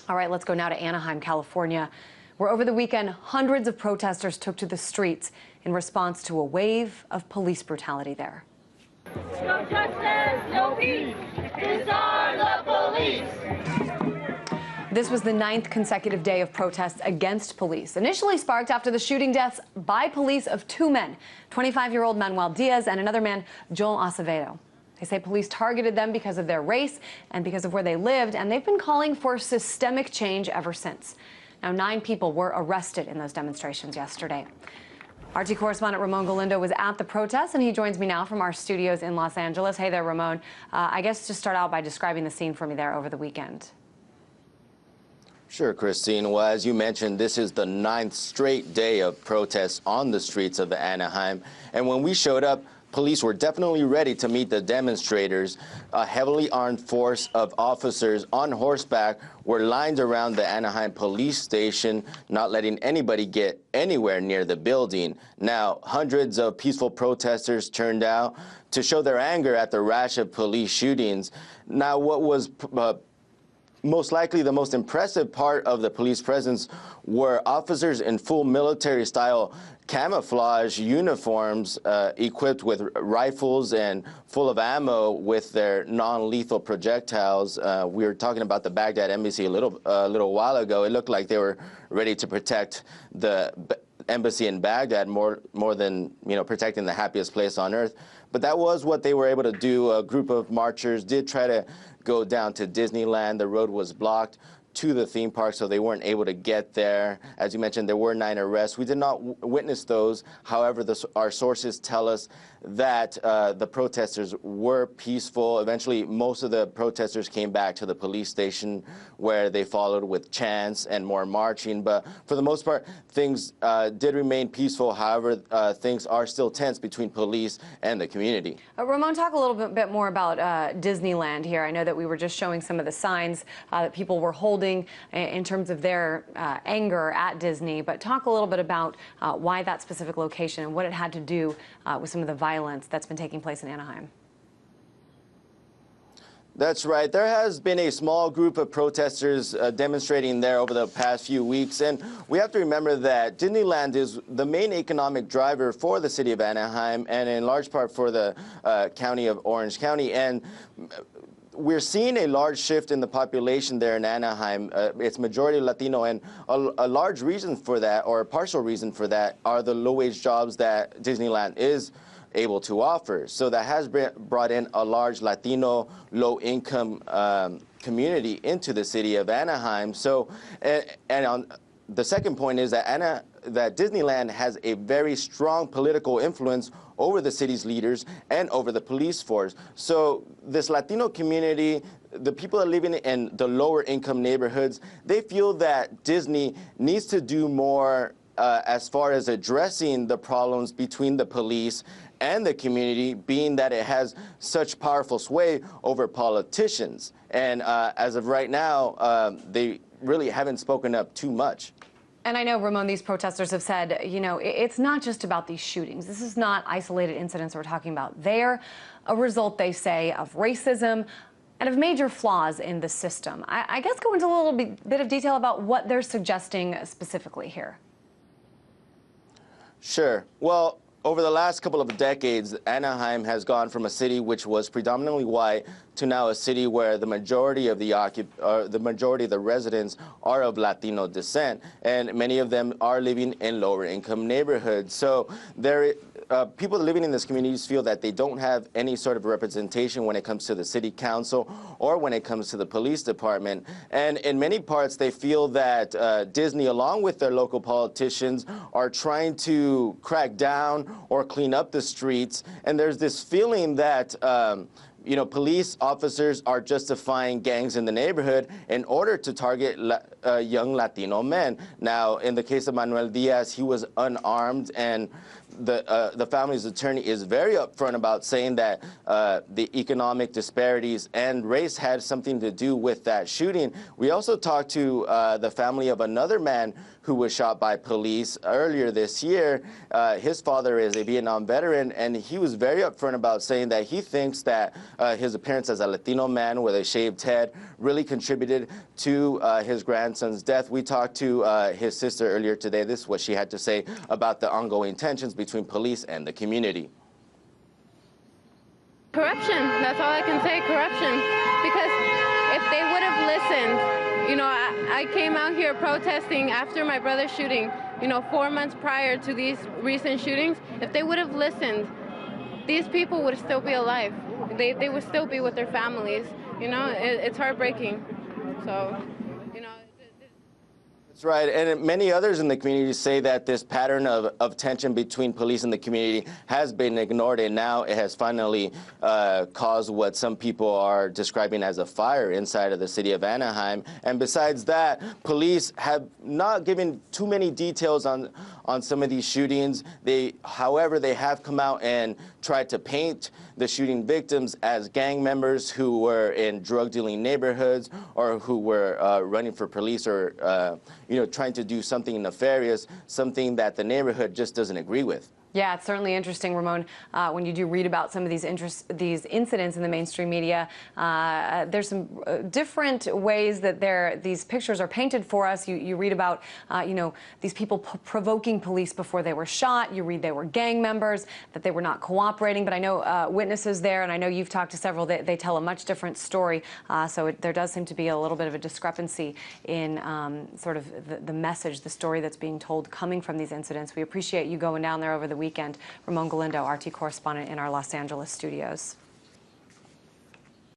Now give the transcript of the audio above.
All right, let's go now to Anaheim, California, where over the weekend, hundreds of protesters took to the streets in response to a wave of police brutality there. No justice, no peace. Disarm the police. This was the 9th consecutive day of protests against police, initially sparked after the shooting deaths by police of 2 men, 25-year-old Manuel Diaz and another man, Joel Acevedo. They say police targeted them because of their race and because of where they lived, and they've been calling for systemic change ever since. Now, 9 people were arrested in those demonstrations yesterday. RT correspondent Ramon Galindo was at the protests, and he joins me now from our studios in Los Angeles. Hey there, Ramon. I guess just start out by describing the scene for me there over the weekend. Sure, Christine. Well, as you mentioned, this is the 9th straight day of protests on the streets of Anaheim. And when we showed up, police were definitely ready to meet the demonstrators. A heavily armed force of officers on horseback were lined around the Anaheim police station, not letting anybody get anywhere near the building. Now, hundreds of peaceful protesters turned out to show their anger at the rash of police shootings. Now, what was most likely the most impressive part of the police presence were officers in full military-style camouflage uniforms equipped with rifles and full of ammo with their non-lethal projectiles. We were talking about the Baghdad embassy a little while ago. It looked like they were ready to protect the embassy in Baghdad more than, you know, protecting the happiest place on earth. But that was what they were able to do. A group of marchers did try to go down to Disneyland. The road was blocked to the theme park, so they weren't able to get there. As you mentioned, there were 9 arrests. We did not witness those. However, our sources tell us that the protesters were peaceful. Eventually, most of the protesters came back to the police station where they followed with chants and more marching. But for the most part, things did remain peaceful. However, things are still tense between police and the community. Ramon, talk a little bit more about Disneyland here. I know that we were just showing some of the signs that people were holding in terms of their anger at Disney, but talk a little bit about why that specific location and what it had to do with some of the violence that's been taking place in Anaheim. That's right. There has been a small group of protesters demonstrating there over the past few weeks. And we have to remember that Disneyland is the main economic driver for the city of Anaheim and in large part for the county of Orange County. And we're seeing a large shift in the population there in Anaheim. It's majority Latino, and a large reason for that, or a partial reason for that, are the low-wage jobs that Disneyland is able to offer. So that has brought in a large Latino, low-income community into the city of Anaheim. So, and on the second point is that Disneyland has a very strong political influence over the city's leaders and over the police force. So this Latino community, the people that are living in the lower income neighborhoods, they feel that Disney needs to do more as far as addressing the problems between the police and the community, being that it has such powerful sway over politicians. And as of right now, they really haven't spoken up too much. And I know, Ramon, these protesters have said, you know, it's not just about these shootings. This is not isolated incidents we're talking about. They're a result, they say, of racism and of major flaws in the system. I guess go into a little bit of detail about what they're suggesting specifically here. Sure. Well, over the last couple of decades, Anaheim has gone from a city which was predominantly white to now a city where the majority of the residents are of Latino descent, and many of them are living in lower income neighborhoods. So people living in these communities feel that they don't have any sort of representation when it comes to the city council or when it comes to the police department. And in many parts, they feel that Disney, along with their local politicians, are trying to crack down or clean up the streets. And there's this feeling that you know, police officers are justifying gangs in the neighborhood in order to target young Latino men. Now, in the case of Manuel Diaz, he was unarmed, and the family's attorney is very upfront about saying that the economic disparities and race had something to do with that shooting. We also talked to the family of another man who was shot by police earlier this year. His father is a Vietnam veteran, and he was very upfront about saying that he thinks that his appearance as a Latino man with a shaved head really contributed to his grandson's death. We talked to his sister earlier today. This is what she had to say about the ongoing tensions between police and the community. Corruption, that's all I can say, corruption. Because if they would have listened, you know, I came out here protesting after my brother's shooting, you know, 4 months prior to these recent shootings. If they would have listened, these people would still be alive. They would still be with their families. You know, it's heartbreaking. So, you know. That's right, and many others in the community say that this pattern of tension between police and the community has been ignored, and now it has finally caused what some people are describing as a fire inside of the city of Anaheim. And besides that, police have not given too many details on some of these shootings. However, they have come out and tried to paint the shooting victims as gang members who were in drug-dealing neighborhoods or who were running for police or you know, trying to do something nefarious, something that the neighborhood just doesn't agree with. Yeah, it's certainly interesting, Ramon, when you do read about some of these incidents in the mainstream media. There's some different ways that these pictures are painted for us. You read about, you know, these people provoking police before they were shot. You read they were gang members, that they were not cooperating. But I know witnesses there, and I know you've talked to several, they tell a much different story. So there does seem to be a little bit of a discrepancy in sort of the message, the story that's being told coming from these incidents. We appreciate you going down there over the weekend. Ramon Galindo, RT correspondent in our Los Angeles studios.